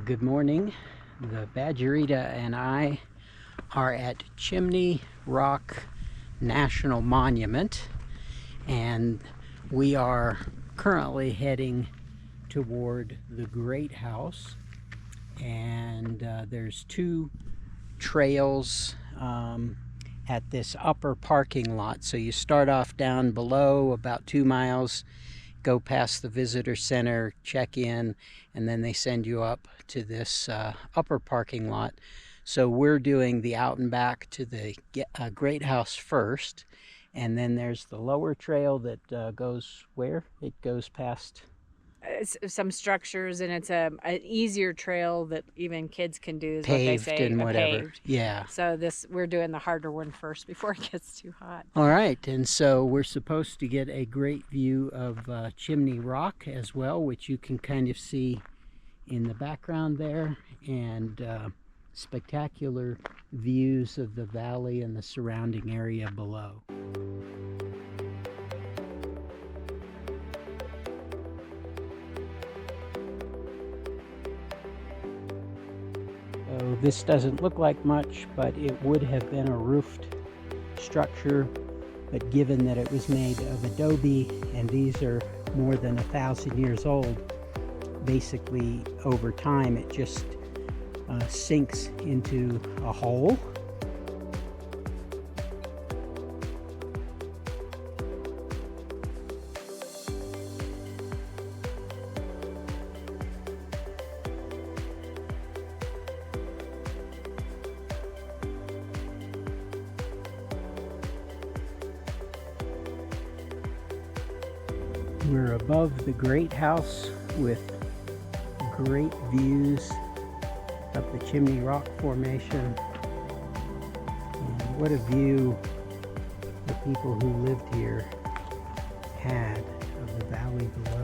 Good morning. The Badgerita and I are at Chimney Rock National Monument, and we are currently heading toward the Great House. And there's two trails at this upper parking lot. So you start off down below about 2 miles, go past the visitor center, check in, and then they send you up to this upper parking lot. So we're doing the out and back to the Great House first, and then there's the lower trail that goes where? It goes past Some structures, and it's an easier trail that even kids can do, is what they paved say, and whatever. paved. Yeah. So we're doing the harder one first before it gets too hot. All right, and so we're supposed to get a great view of Chimney Rock as well, which you can kind of see in the background there, and spectacular views of the valley and the surrounding area below. So this doesn't look like much, but it would have been a roofed structure, but given that it was made of adobe and these are more than 1,000 years old, basically over time it just sinks into a hole. We're above the Great House with great views of the Chimney Rock Formation. And what a view the people who lived here had of the valley below.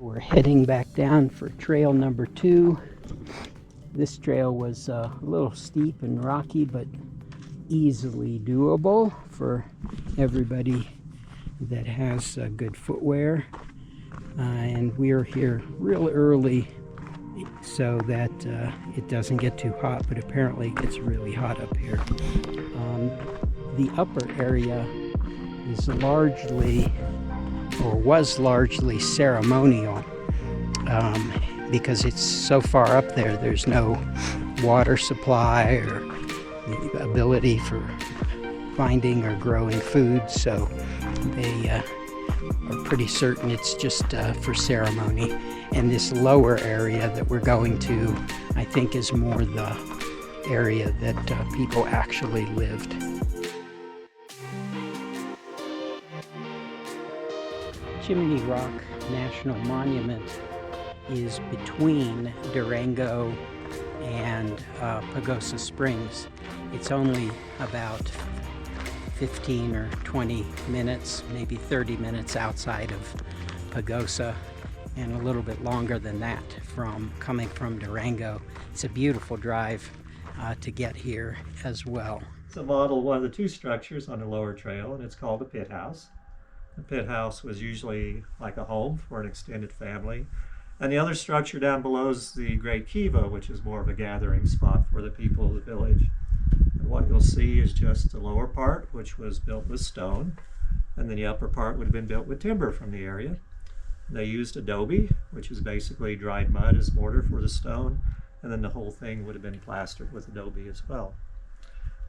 We're heading back down for trail number 2. This trail was a little steep and rocky, but easily doable for everybody that has good footwear. And we're here real early so that it doesn't get too hot, but apparently it gets really hot up here. The upper area is largely, or was largely, ceremonial because it's so far up there. There's no water supply or the ability for finding or growing food, so they are pretty certain it's just for ceremony. And this lower area that we're going to, I think, is more the area that people actually lived. Chimney Rock National Monument is between Durango and Pagosa Springs. It's only about 15 or 20 minutes, maybe 30 minutes outside of Pagosa, and a little bit longer than that from coming from Durango. It's a beautiful drive to get here as well. It's a model of one of the two structures on the lower trail, and it's called a pit house. The pit house was usually like a home for an extended family. And the other structure down below is the Great Kiva, which is more of a gathering spot for the people of the village. And what you'll see is just the lower part, which was built with stone, and then the upper part would have been built with timber from the area. They used adobe, which is basically dried mud as mortar for the stone, and then the whole thing would have been plastered with adobe as well.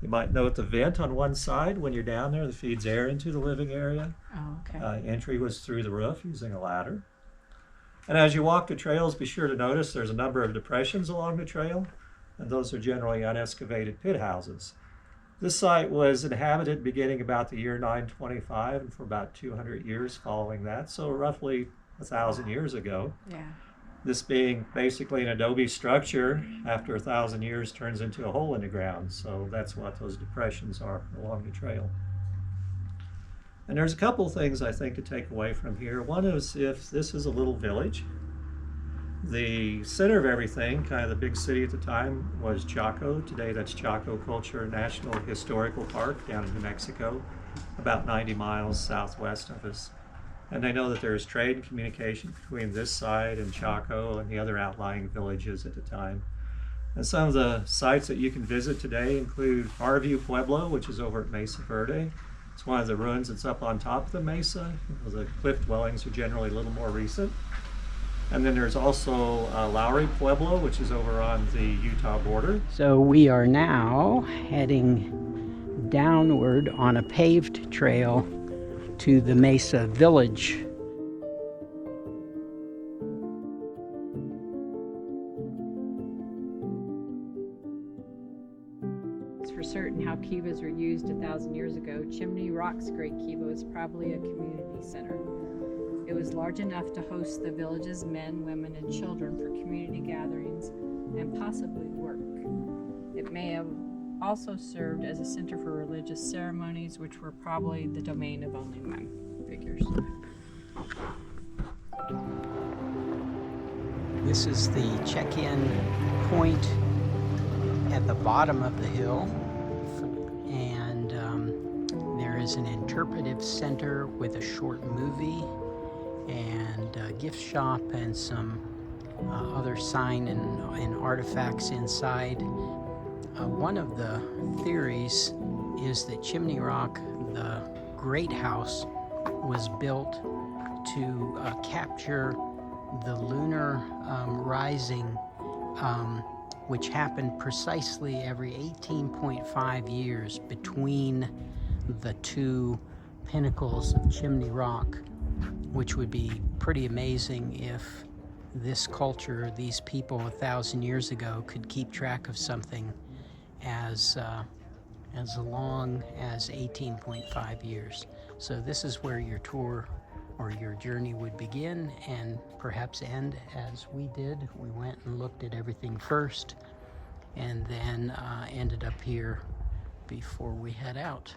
You might note the vent on one side when you're down there that feeds air into the living area. Oh, okay. Entry was through the roof using a ladder. And as you walk the trails, be sure to notice there's a number of depressions along the trail, and those are generally unexcavated pit houses. This site was inhabited beginning about the year 925 and for about 200 years following that, so roughly 1,000 years ago. Yeah. This being basically an adobe structure, after 1,000 years turns into a hole in the ground. So that's what those depressions are along the trail. And there's a couple things I think to take away from here. One is, if this is a little village, the center of everything, kind of the big city at the time, was Chaco. Today that's Chaco Culture National Historical Park down in New Mexico, about 90 miles southwest of us. And I know that there's trade and communication between this side and Chaco and the other outlying villages at the time. And some of the sites that you can visit today include Farview Pueblo, which is over at Mesa Verde. It's one of the ruins that's up on top of the mesa. The cliff dwellings are generally a little more recent. And then there's also Lowry Pueblo, which is over on the Utah border. So we are now heading downward on a paved trail to the Mesa Village. It's for certain how kivas were used 1,000 years ago. Chimney Rock's Great Kiva was probably a community center. It was large enough to host the village's men, women, and children for community gatherings and possibly work. It may have also served as a center for religious ceremonies, which were probably the domain of only men. Figures. This is the check-in point at the bottom of the hill, and there is an interpretive center with a short movie and a gift shop and some other sign and artifacts inside. One of the theories is that Chimney Rock, the Great House, was built to capture the lunar rising, which happened precisely every 18.5 years between the two pinnacles of Chimney Rock, which would be pretty amazing if this culture, these people 1,000 years ago, could keep track of something as long as 18.5 years. So this is where your tour or your journey would begin and perhaps end as we did. We went and looked at everything first and then ended up here before we head out.